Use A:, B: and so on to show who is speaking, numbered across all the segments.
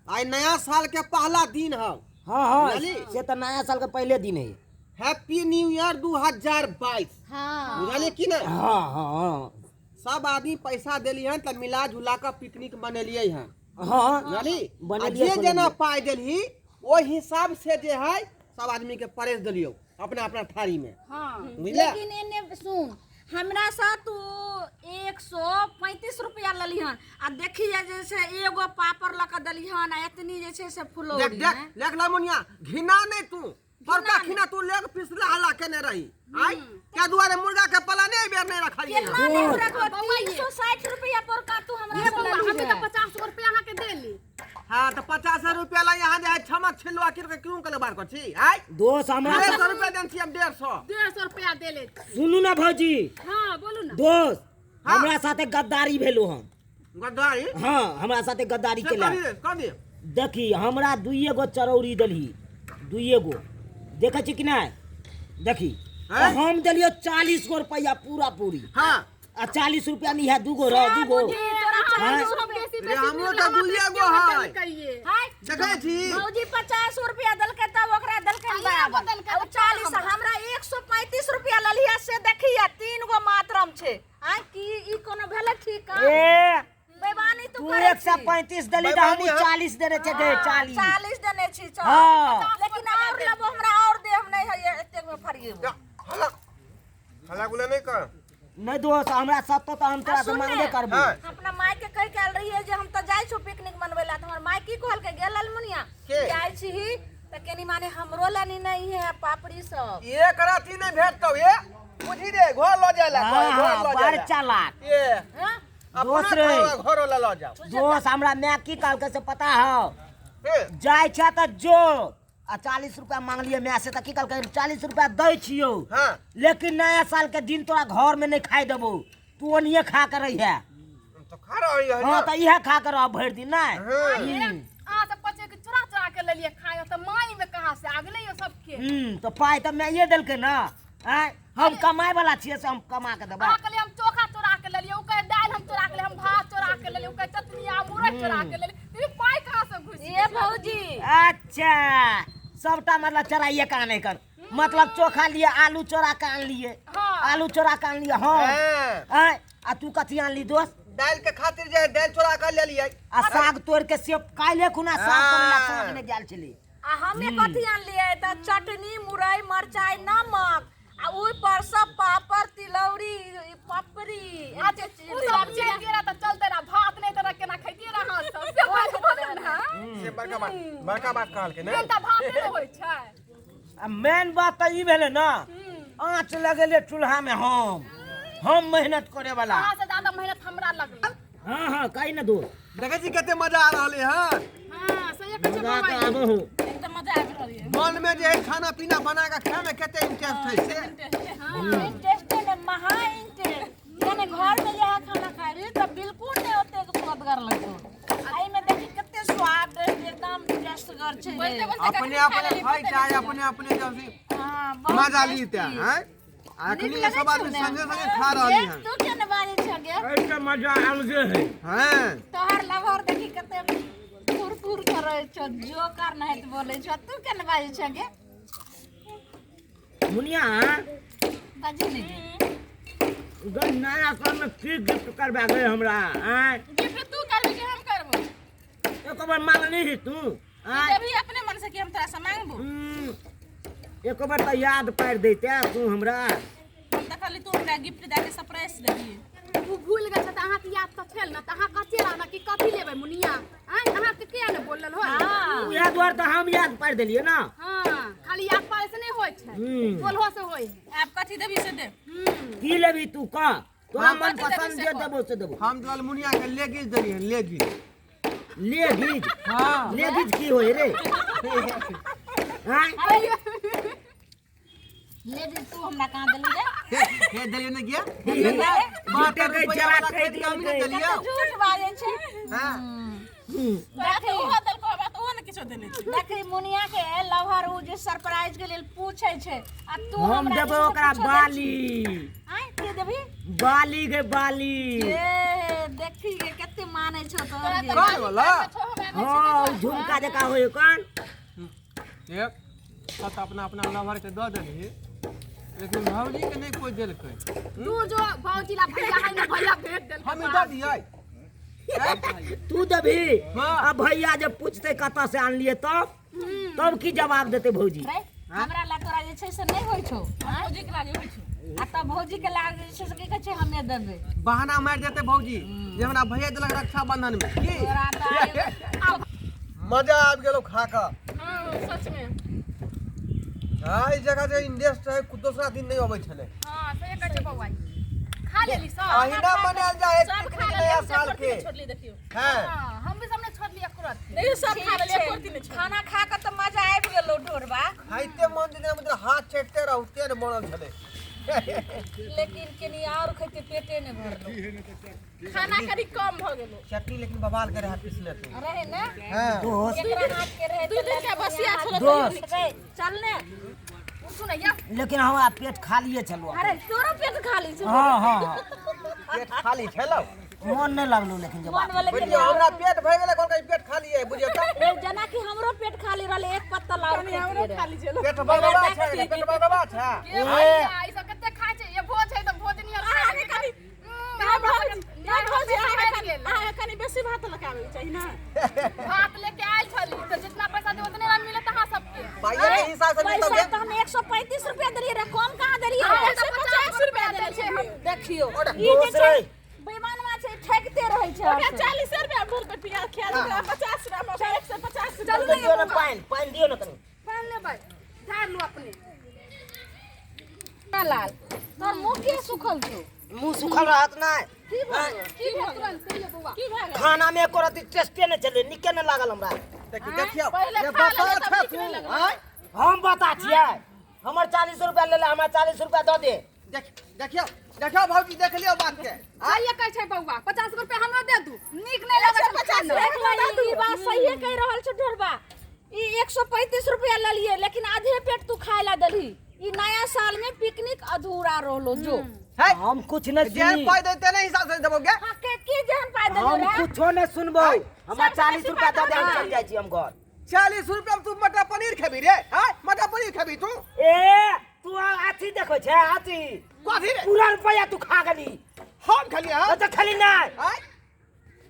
A: आज नया साल के पहला दिन है।
B: हाँ से तो नया साल के पहले दिन है।
A: Happy new year 2022।
C: हाँ
A: बुझलिए कि नहीं?
B: हाँ
A: सब आदमी पैसा दिली हैं तो मिला जुला कर पिकनिक बनेलिए हैं।
B: हाँ
A: बुझली?
B: बनेलिए,
A: जे जना पाई दिली वो हिसाब से जे है सब आदमी के परेश दिलियो अपना अपना थारी में।
C: हाँ
A: बुझले?
C: लेकिन एने सुन हमरा सा तू 135 रुपया लली हन आ देखिए जैसे एगो पापड़ लगा दली हन आ इतनी जैसे से फुलौरी
A: देख देख देख ला मुनिया घिना नहीं तू बड़का खिना तू लेग पिछला हला केने रही आई क्या दुआरे मुर्गा के पलाने बेर नहीं रखा ये
C: केतना नहीं रखो 360 रुपया पर का तू हमरा से लली
D: हमें तो 50 रुपया यहाँ के देली।
A: हां तो 50 रुपया ला यहां जे छमक छिलवा के क्यों कले बार कर छी आई
B: दोस्त हमरा
A: 150 रुपया देन छी हम 150।
D: 150 रुपया देले।
B: सुनू ना भौजी।
D: हाँ बोलू ना।
B: दोस्त
A: हाँ।
B: हमरा साथे गद्दारी भेलो हम।
A: गद्दारी?
B: हाँ हमरा साथे गद्दारी केला।
A: कभी
B: देखी हमरा दुइये गो चरौरी दलही दुइये गो देखे छी कि नहीं देखी
A: हैं?
B: हम दिलियो 40 गो रुपया पूरा पूरी
A: हां
B: आ 40 रुपया नहीं है दूगो रह दूगो
D: तोरा
A: रे हमरो तो दुइये गो है
D: कहिए।
C: हाय
A: देखे छी
C: मौजी 50 रुपया दल के तब ओकरा दल के बराबर अब 40 हमरा 135 रुपया ललिया से देखिए 3 गो मात्रम छे आ की ई कोनो भेले ठीक आ
B: ए
C: बेवानी तू
B: तू
C: करे
B: 135 दली तो हम 40 देने छे दे 40
C: 40 देने छी चल
B: हाँ।
C: लेकिन और लब हमरा और दे हम नहीं है एते में फरिए
A: हला हला गुले नहीं कर
B: नहीं दोस्त हमरा सब तो हम तोरा से मांगबे करबो।
A: हाँ।
C: अपना माय के कह के आल रही है जे हम तो जाय छु पिकनिक मनवेला तो हमर माय की कहल के गेल अलमुनिया
A: के?
C: जाय छी त केनी माने हमरो लानी नहीं है पापड़ी सब
A: ये कराती नहीं भेटतो ये बुझी दे घर लो जाला
B: हाँ
A: घर
B: हाँ
A: लो
B: बड़
A: जाला
B: चालाक
A: ये
C: हां
B: दोस्त
A: अपना
B: रे।
A: घर ला लो जाओ
B: दोस्त हमरा मैं की काल के से पता है
A: फिर
B: जाय छ त जो आ 40 रुपया मांग लिए मैं से त की काल के 40 रुपया दै छियो
A: हां
B: लेकिन नया साल के दिन तोरा घर में नहीं खाए देबो तू ओनिए खा कर रही है।
A: तो खा रही है
B: हाँ तो इहे खा कर रह भर दिन नहीं।
D: आ तो पचे के चुरा चुरा के ले लिए खाए तो माई में कहां से आगले यो सबके।
B: तो पाई तो मैं ये दिल के ना आय हम कमाए वाला छिए से हम कमा के देबा।
D: आ कले हम चोखा चुरा के ले लिए उ कहे दाल हम चुरा के ले हम भात चुरा के ले लिए उ कहे चटनी आ मुरई चुरा के ले लिए तेरी पाई कहां से घुस
C: ये भौजी
B: अच्छा सबटा मतलब चराइए का नहीं कर मतलब चोखा लिए आलू चोरा के आन लिए
D: हाँ।
B: आलू चोरा के आन लिए हाँ
A: हां
B: आय आ तू कथी आन ली दोस्त
A: दाल के खातिर जे दाल चोरा कर ले लिए
B: आ साग तोड़ के सेब काले खुना साग तोड़ला
A: हाँ।
B: साग ने जाल छली
C: आ हमें कथी आन लिए त चटनी मुरई मरचाई नमक आ ओइ पर सब पापड़ तिलौरी पापड़ी
D: आज उ सब चल गेला तो चलते ना भात नहीं तो केना खैती रहा सब से बात ना।
A: से बड़का बात कहल के
D: मेन
A: ने
D: त भात नहीं होय छै।
B: आ मेन बात तो ई भेले ना आँच लगेले चूल्हा में हम मेहनत करे वाला।
D: कहां से ज्यादा मेहनत हमरा लगल।
B: हाँ हाँ कहीं ना दो
A: देखे छी कते मजा आ रहले हां
D: हां सही कह
B: मजा तो आबो हो
D: एकदम मजा आ रहल है।
A: मन में जे है खाना पीना बना के खाए में कते इंटरेस्ट है से
C: इंटरेस्ट ने महा इंटरेस्ट यानी घर में जहाँ खाना खाए रही तो बिल्कुल नहीं होते स्वादगर लगो आई में देखी कितने स्वाद एकदम टेस्टगर छे
A: अपने अपने खाई चाहे अपने अपने जैसे
C: हां
A: मजा लीते हैं अखनी ये सब आदमी संगे संगे खा रहली हैं
C: तू केने बारी छगे
B: ऐसे मजा अलगे है।
A: हैं
C: तोहर लवर देखी कते फुर करे छ जो कर नहीं तो बोले छ तू केने बारी छगे
B: मुनिया
C: बाजी नहीं
B: नया साल में की गिफ्ट करबा गए हमरा आय
D: गिफ्ट तू करबी कि हम करबो।
B: एक बार मांगनी ही तू आय
D: देबी अपने मन से कि हम तोरा से मांगबो।
B: एक बार तो याद पार देते तू हमरा
D: हम त खाली तू हमरा गिफ्ट दे के सरप्राइज देबी। तू भूल गेल त अहाँ के याद त छल न त अहाँ कथि रहना कि कथि लेबै मुनिया। आय अहाँ के किया ने बोलल हो।
C: हां
B: एक बार तो हम याद पार देलिए ना।
D: हां खाली याद पारे से नहीं होय छै बोलहो से होय है। आप कथि देबी से दे।
B: की लेबी तू का तो मन पसंद जे देबो से देबो।
A: हम लाल मुनिया के लेगीज देली हैं लेगीज
B: लेगीज
A: हां
B: लेगीज की होय रे आय
C: ले दे तू हमरा कहां देली रे
A: हे देली ने गया
B: बात के चला खरीद
A: हमने
B: के
A: देलियो
C: झूठ बाजे छे
A: हां
D: देखी ओहो दल को बात ओहो ने किछो देले छै।
C: देखी मुनिया के लवर उ जे सरप्राइज के लेल पूछे छे आ तू
B: हम
C: हमरा
B: देबो ओकरा बाली
C: आय के देबी
B: बाली के बाली
C: ए देखी के कते मान जाने छो तो
A: कौन वाला
B: हाँ झुमका जका होय कौन
A: एक सब अपना अपना लवर के दे देली लेकिन भौजी के नहीं कोई देलकै
D: तू जो भौजी ला भैया है ना भैया भेज देल
A: हम दे दियै
B: तू देबी
A: हाँ।
B: अब भैया जब पूछते कतऽ से आनलिए तब की जवाब देते भौजी
C: रे हमरा ला तोरा जे छै से नहीं होय छौ
D: भौजी के लागे होइ छै
C: आ त भौजी के लाग जे छै से की कहै छै हमे देबे
A: बहाना मार देते भौजी जे हमरा भैया देलक रक्षाबंधन में की
C: तोरा त
A: मजा आबि गेलो खा के
D: हां सच में
A: हां ई जगह जे इंडेस्ट है दूसरा दिन नहीं अबै छले
D: हां सही कहै छै बौआ खा लेली सब
A: अहिना मनायल जाए
D: सब खा
A: नया
D: लेली
A: साल के
D: छोड़ली देखियो
A: हां
D: हां हम भी सबने छोड़ लिया कुरत नहीं सब खा लेली एक दिन छोड़
C: खाना खा के त मजा आबि गेलो ढोरबा
A: खाइते मन दिन मतलब हाथ चटते रहते न बनल छले
C: लेकिन कनी और खइते पेटे ने भरलो
D: खाना करी कम भ गेलो
A: चटनी लेकिन बवाल करे हाथ पिसले तू
C: रहे ने
A: हां
B: दोस्त
C: एकरा हाथ के रहे
D: दू दिन के बसिया छोड़
B: दोस्त
C: चल ने
D: सुनैया
B: लेकिन हमारा पेट खालिए छलो
C: अरे तोरो पेट खाली छै
B: हाँ हाँ
A: पेट खाली छलो
B: मन नहीं लगलो लेकिन जवाब
C: मन वाले के
A: बुझियो हमरा पेट भए गेलै कोन पेट खाली है बुझियो त
C: जना कि हमरो पेट खाली रहले एक पत्ता लाउ
D: हमरो खाली चलो
A: पेट भगवा छै पेट भगवा छै
D: ये भैया ई सब कते खाय छै ये भोज है त भोज नहीं खाय कनी ना भोज है कनी बेसी भात लगावे चाहिए ना भात लेके आइल छली त जितना पैसा दे उतने ना मिले तहां सबके
A: पाइए के हिसाब से नहीं
C: पैसा तो हम 135 रुपया देलिए रे कम कहां देलिए
D: 150 रुपया देले छै हम
C: देखियो
A: और
C: ई जे छै बेईमानवा छै ठेकते रहै छै
D: 40 रुपया भूल पे पिया खा ले 50 ग्राम 150
B: जल्दी दियो ना पानी दियो ना तनी
D: पान ले भाई धार लो अपने
C: लाल तोर मुंह के सुखल छौ
B: मुंह सुखल रहत ना
D: की भेल तुरंत कहिए बौआ की भेल
B: खाना में एको रति टेस्टे नहीं चले निके नहीं लागल हमरा
A: देखियो
D: पहले
A: ये
D: खा
A: बता
D: ले तब
A: था
D: ठीक
A: तू
D: नहीं लगल
A: हां
B: हम बता छियै हमर 40 रुपया ले ले हमरा 40 रुपया दे दे
A: देखियो भौजी देख लियो बात के
D: आइए कह छै बौआ 50 रुपया हमरा दे दू नीक नहीं लगे 50
C: देख ली ई बात सही कह रहल छ ढोरबा ई 135 रुपया ले लिए लेकिन आधे पेट तू खाए ला देली ई नया साल में पिकनिक अधूरा रहलो जो
A: है
B: हम कुछ नहीं
A: जेहन
B: सुनी
A: पाई देते नहीं हिसाब से देबोगे
C: हां के की जहन पाए देलो
B: हम
C: रे
B: कुछो नहीं सुनबो हमरा 40 रुपया दे दे हम चल जाई छी हम घर
A: 40 रुपया में तू मटर पनीर खेबी रे हां मटर पनीर खेबी तू
B: ए तू अथी देखो छै अथी
A: कथी रे
B: पूरा रुपया तू खा गेली
A: हम खलिए हां
B: तो खाली नहीं
A: हां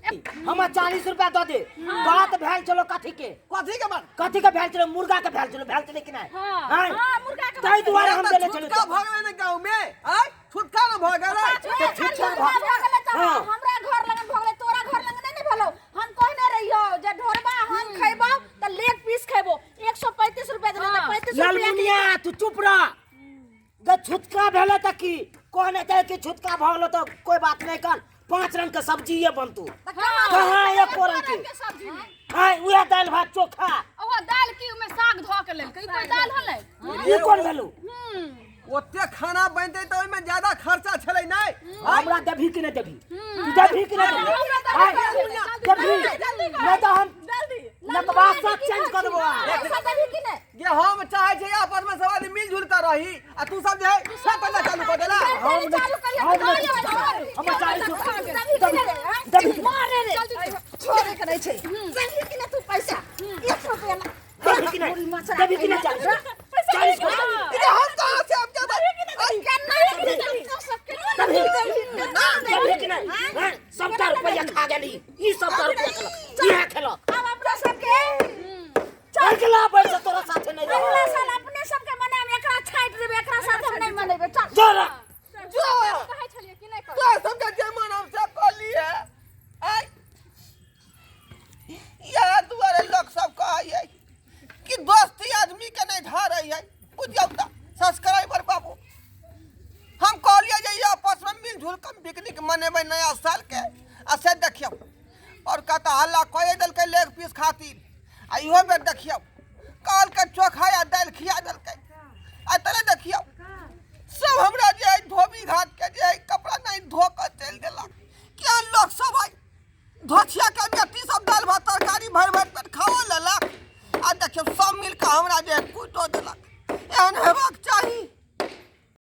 B: हमरा 40 रुपया दे दे बात भेल चलो कथी के
A: बात
B: कथी के भेल चलो मुर्गा के भेल चलो कि नहीं
C: हां मुर्गा के
B: ताई दुआरे हम देले चलो
A: छुटका भग गेलै गांव में हां छुटका न भग गेलै
C: हमरा घर लगन भगले तोरा घर लगन नहीं भेलो हम कहने रहियो जे ढोरबा हम खैबो त लेग पीस खैबो 135 रुपया देले त 35 रुपया
B: लालमुनिया तू चुप रह ग छुटका भेले त की कहने ते कि छुटका भगलो तो कोई बात नहीं कर 5 रंग के सब्जी ये बनतू कहां एक रंग के
D: सब्जी में
B: हां उहे दाल भात चोखा
D: ओहो दाल की में साग धो के लेल कोई दाल हलै
B: ई कोन भेलू
A: ओते खाना बनते तो ओइ में ज्यादा खर्चा छलै नहीं
B: हमरा देभी कि नहीं देभी तू देभी कि नहीं देभी देभी नहीं तो हम
D: जल्दी
B: नकबा सब चेंज कर देबो
A: ये हम चाहे छै आपस में सब आदमी मिलजुल कर रही आ तू सब जे है सब करना चालू कर देला
B: हम 40 रुपया देभी
C: मारे रे छोड़े के नहीं छै सही कि ना तू पैसा 1 रुपया ना
B: देभी कि नहीं 40 को
A: ये हम कहां से अब क्या
B: देभी कि नहीं हैं 70 रुपया खा गेली ई 70 रुपया खेलक खेलक
C: अब अपना सबके
B: चल गेला बैठ तोरा साथे नहीं रह
C: अगला साल अपने सबके मने हम एकरा छाट देबे एकरा साथ हम नहीं मनेबे चल
B: जोरा
A: जो
D: कहै छलिए कि नहीं कर
A: तो सबके जमान हम सब कर लिए आई यार दुआरे लोग सब कहै कि दोस्ती आदमी के नहीं धा रही है बुझियो त सब्सक्राइबर बाबू हम कहलिए जे आपस में मिलजुल के पिकनिक मनेबै नया साल के आ से देखियो और कहता हल्ला कोई दल के लेग पीस खातिर आ इहो बेर देखियो काल के चोखा या दाल खिया दल के आ तले देखियो सब हमरा जे धोबी घाट के जे कपड़ा नहीं धो के चल देलक क्या लोग सब है धोछिया के बेटी सब दाल भात तरकारी भर भर पेट खाओ लेलक आ देखियो सब मिल के हमरा जे कुटो देलक एहन हेबाक चाही